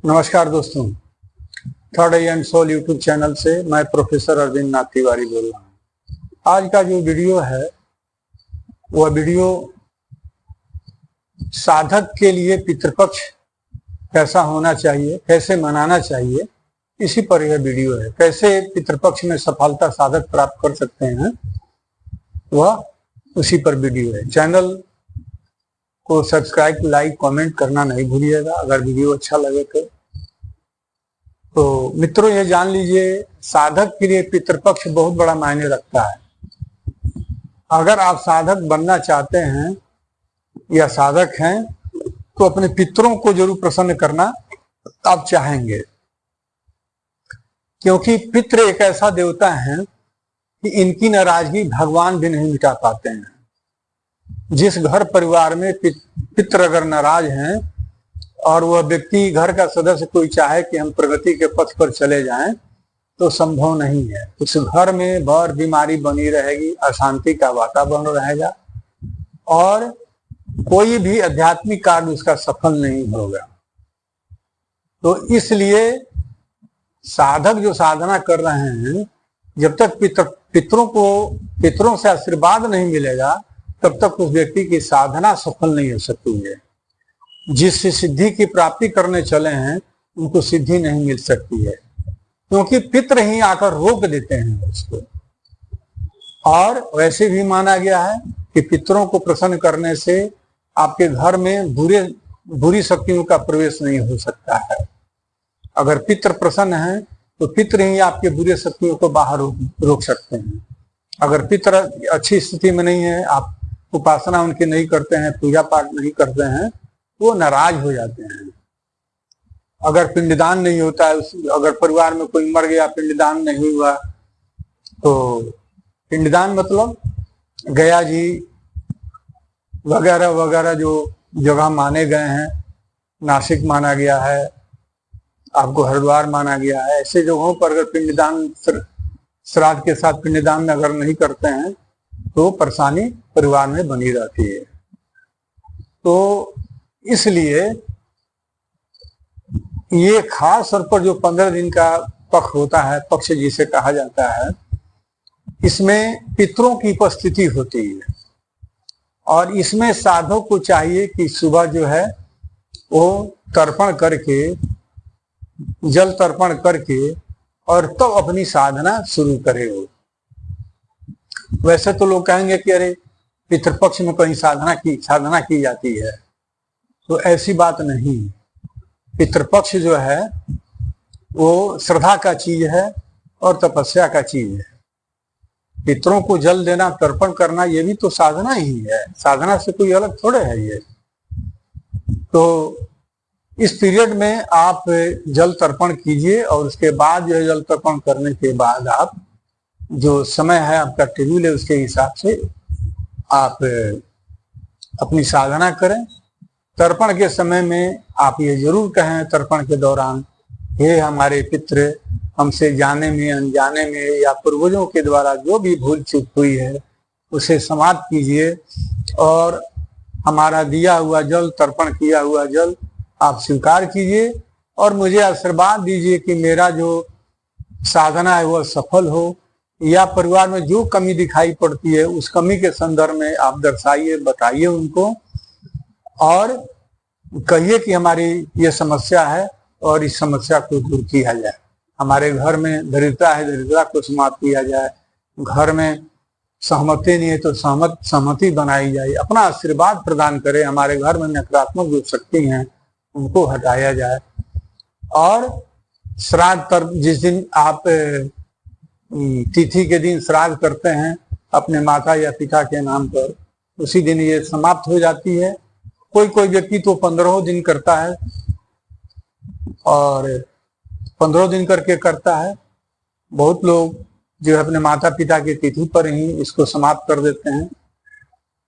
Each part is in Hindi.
नमस्कार दोस्तों, third eye and soul YouTube channel से मैं प्रोफेसर अरविंद नाथ तिवारी बोल रहा हूँ। आज का जो वीडियो है वह वीडियो साधक के लिए पितृपक्ष कैसा होना चाहिए, कैसे मनाना चाहिए, इसी पर यह वीडियो है। कैसे पितृपक्ष में सफलता साधक प्राप्त कर सकते हैं वह उसी पर वीडियो है। चैनल को सब्सक्राइब, लाइक, कमेंट करना नहीं भूलिएगा अगर वीडियो अच्छा लगे तो मित्रों ये जान लीजिए, साधक के लिए पितृपक्ष बहुत बड़ा मायने रखता है। अगर आप साधक बनना चाहते हैं या साधक हैं तो अपने पितरों को जरूर प्रसन्न करना आप चाहेंगे, क्योंकि पितृ एक ऐसा देवता है कि इनकी नाराजगी भगवान भी नहीं मिटा पाते हैं। जिस घर परिवार में पितृ अगर नाराज हैं और वह व्यक्ति, घर का सदस्य कोई चाहे कि हम प्रगति के पथ पर चले जाएं, तो संभव नहीं है। उस घर में भर बीमारी बनी रहेगी, अशांति का वातावरण रहेगा और कोई भी आध्यात्मिक कार्य उसका सफल नहीं होगा। तो इसलिए साधक जो साधना कर रहे हैं, जब तक पितरों से आशीर्वाद नहीं मिलेगा तब तक उस व्यक्ति की साधना सफल नहीं हो सकती है। जिस सिद्धि की प्राप्ति करने चले हैं उनको सिद्धि नहीं मिल सकती है, क्योंकि पितृ ही आकर रोक देते हैं उसको। और वैसे भी माना गया है कि पितरों को प्रसन्न करने से आपके घर में बुरी शक्तियों का प्रवेश नहीं हो सकता है। अगर पितृ प्रसन्न हैं तो पितृ ही आपके बुरे शक्तियों को बाहर रोक सकते हैं। अगर पितृ अच्छी स्थिति में नहीं है, आप उपासना उनकी नहीं करते हैं, पूजा पाठ नहीं करते हैं, वो नाराज हो जाते हैं। अगर पिंडदान नहीं होता है, अगर परिवार में कोई मर गया, पिंडदान नहीं हुआ, तो पिंडदान मतलब गया जी वगैरह वगैरह जो जगह माने गए हैं, नासिक माना गया है, आपको हरिद्वार माना गया है, ऐसे जगहों पर अगर पिंडदान श्राद्ध के साथ पिंडदान अगर नहीं करते हैं तो परेशानी परिवार में बनी रहती है। तो इसलिए ये खास तौर पर जो 15 दिन का पक्ष होता है, पक्ष जिसे कहा जाता है, इसमें पितरों की उपस्थिति होती है। और इसमें साधक को चाहिए कि सुबह जो है वो तर्पण करके, जल तर्पण करके और तब तो अपनी साधना शुरू करे। हो वैसे तो लोग कहेंगे कि अरे पितृपक्ष में कहीं साधना की जाती है, तो ऐसी बात नहीं। पितृपक्ष जो है वो श्रद्धा का चीज है और तपस्या का चीज है। पितरों को जल देना, तर्पण करना, ये भी तो साधना ही है। साधना से कोई अलग थोड़े है ये। तो इस पीरियड में आप जल तर्पण कीजिए और उसके बाद जो है जल तर्पण करने के बाद आप जो समय है, आपका शेड्यूल है, उसके हिसाब से आप अपनी साधना करें। तर्पण के समय में आप ये जरूर कहें तर्पण के दौरान, हे हमारे पितृ, हमसे जाने में, अनजाने में या पूर्वजों के द्वारा जो भी भूल चूक हुई है उसे समाप्त कीजिए और हमारा दिया हुआ जल, तर्पण किया हुआ जल आप स्वीकार कीजिए और मुझे आशीर्वाद दीजिए कि मेरा जो साधना है वह सफल हो, या परिवार में जो कमी दिखाई पड़ती है उस कमी के संदर्भ में आप दर्शाइए, बताइए उनको और कहिए कि हमारी ये समस्या है और इस समस्या को दूर किया जाए। हमारे घर में दरिद्रता है, दरिद्रता को समाप्त किया जाए। घर में सहमति नहीं है तो सहमति बनाई जाए। अपना आशीर्वाद प्रदान करें। हमारे घर में नकारात्मक जो शक्ति हैं उनको हटाया जाए। और श्राद्ध पर जिस दिन आप तिथि के दिन श्राद्ध करते हैं अपने माता या पिता के नाम पर, उसी दिन ये समाप्त हो जाती है। कोई व्यक्ति तो 15 दिन करता है और 15 दिन करके करता है। बहुत लोग जो है अपने माता पिता की तिथि पर ही इसको समाप्त कर देते हैं,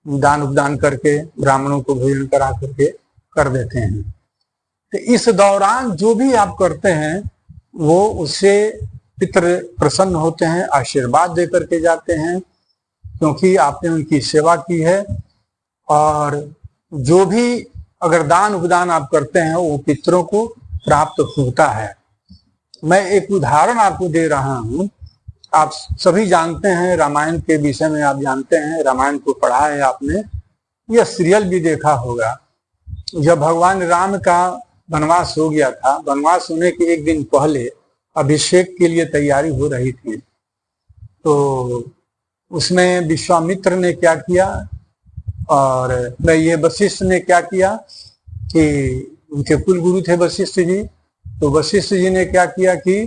दान उपदान करके, ब्राह्मणों को भोजन करा करके कर देते हैं। तो इस दौरान जो भी आप करते हैं वो उससे पितृ प्रसन्न होते हैं, आशीर्वाद दे करके जाते हैं, क्योंकि आपने उनकी सेवा की है। और जो भी अगर दान उपदान आप करते हैं वो पितरों को प्राप्त होता है। मैं एक उदाहरण आपको दे रहा हूं। आप सभी जानते हैं, रामायण के विषय में आप जानते हैं, रामायण को पढ़ा है आपने, यह सीरियल भी देखा होगा। जब भगवान राम का वनवास हो गया था, वनवास होने के एक दिन पहले अभिषेक के लिए तैयारी हो रही थी, तो उसमें विश्वामित्र ने क्या किया और ये वशिष्ठ ने क्या किया कि उनके कुल गुरु थे वशिष्ठ जी। तो वशिष्ठ जी ने क्या किया कि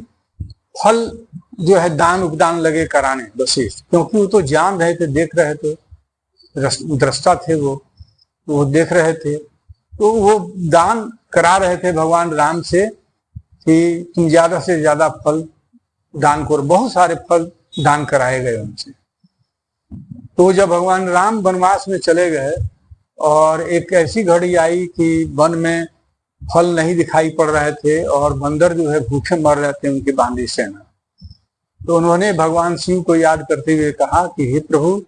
फल जो है दान उपदान लगे कराने वशिष्ठ, क्योंकि वो तो जान रहे थे, देख रहे थे, दृष्टा थे वो देख रहे थे। तो वो दान करा रहे थे भगवान राम से कि तुम ज्यादा से ज्यादा फल दान करो। बहुत सारे फल दान कराए गए उनसे। तो जब भगवान राम वनवास में चले गए और एक ऐसी घड़ी आई कि वन में फल नहीं दिखाई पड़ रहे थे और बंदर जो है भूखे मर रहे थे उनकी बांधी सेना, तो उन्होंने भगवान शिव को याद करते हुए कहा कि हे प्रभु,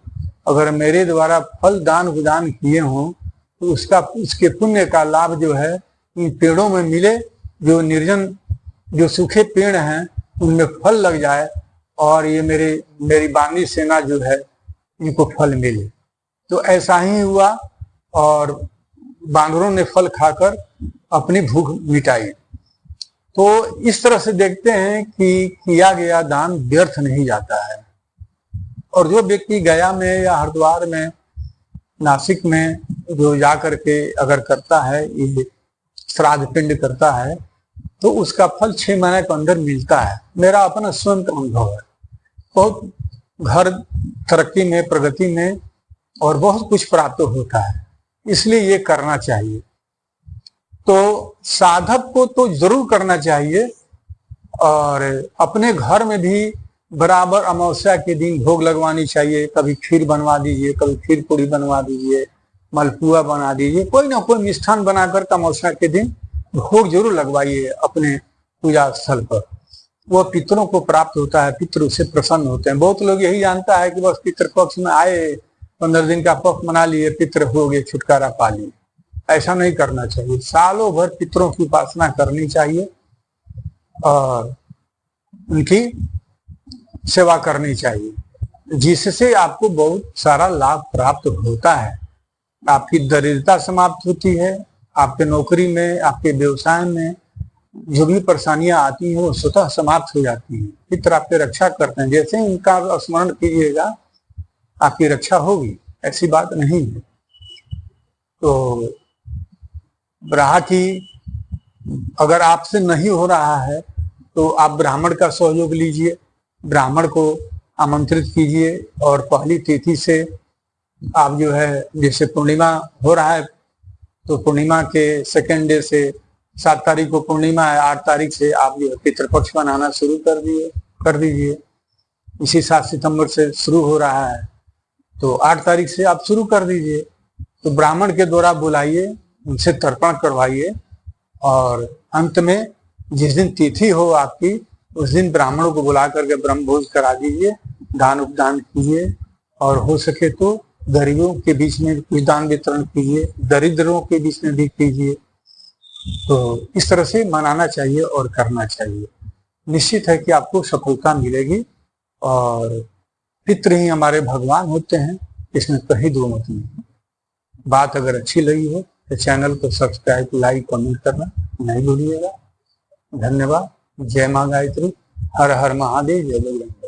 अगर मेरे द्वारा फल दान विदान किए हों तो उसके पुण्य का लाभ जो है इन पेड़ों में मिले, जो निर्जन जो सूखे पेड़ हैं उनमें फल लग जाए और ये मेरी बांदी सेना जो है इनको फल मिले। तो ऐसा ही हुआ और बांदरों ने फल खाकर अपनी भूख मिटाई। तो इस तरह से देखते हैं कि किया गया दान व्यर्थ नहीं जाता है। और जो व्यक्ति गया में या हरिद्वार में, नासिक में जो जा करके अगर करता है, ये श्राद्ध पिंड करता है, तो उसका फल 6 महीने के अंदर मिलता है। मेरा अपना स्वयं अनुभव है। बहुत घर तरक्की में, प्रगति में और बहुत कुछ प्राप्त होता है, इसलिए ये करना चाहिए। तो साधक को तो जरूर करना चाहिए और अपने घर में भी बराबर अमावस्या के दिन भोग लगवानी चाहिए। कभी खीर बनवा दीजिए, कभी खीर पूड़ी बनवा दीजिए, मलपुआ बना दीजिए, कोई ना कोई मिष्ठान बनाकर अमावस्या के दिन भोग जरूर लगवाइए अपने पूजा स्थल पर। वह पितरों को प्राप्त होता है, पितर उससे प्रसन्न होते हैं। बहुत लोग यही जानता है कि बस पितृ पक्ष में आए, 15 दिन का पक्ष मना लिए, पितृ हो गए, छुटकारा पा लिए। ऐसा नहीं करना चाहिए। सालों भर पितरों की उपासना करनी चाहिए और उनकी सेवा करनी चाहिए, जिससे आपको बहुत सारा लाभ प्राप्त होता है। आपकी दरिद्रता समाप्त होती है, आपके नौकरी में, आपके व्यवसाय में जो भी परेशानियां आती हैं वो स्वतः समाप्त हो जाती हैं। पितर आपकी रक्षा करते हैं। जैसे ही उनका स्मरण कीजिएगा आपकी रक्षा होगी, ऐसी बात नहीं है। तो रहा कि अगर आपसे नहीं हो रहा है तो आप ब्राह्मण का सहयोग लीजिए, ब्राह्मण को आमंत्रित कीजिए और पहली तिथि से आप जो है, जैसे पूर्णिमा हो रहा है तो पूर्णिमा के सेकेंड डे से 7 तारीख को पूर्णिमा है, 8 तारीख से आप जो है पितृपक्ष मनाना शुरू कर दीजिए। इसी 7 सितंबर से शुरू हो रहा है तो 8 तारीख से आप शुरू कर दीजिए। तो ब्राह्मण के द्वारा बुलाइए, उनसे तर्पण करवाइए और अंत में जिस दिन तिथि हो आपकी उस दिन ब्राह्मणों को बुला करके ब्रह्म भोज करा दीजिए, दान उपदान कीजिए और हो सके तो गरीबों के बीच में कुछ दान वितरण कीजिए, दरिद्रों के बीच में भी कीजिए। तो इस तरह से मनाना चाहिए और करना चाहिए। निश्चित है कि आपको सफलता मिलेगी और पितृ ही हमारे भगवान होते हैं, इसमें कहीं दो मत नहीं। बात अगर अच्छी लगी हो तो चैनल को सब्सक्राइब, लाइक, कमेंट करना नहीं भूलिएगा। धन्यवाद। जय मां गायत्री। हर हर महादेव। जय बजरंग।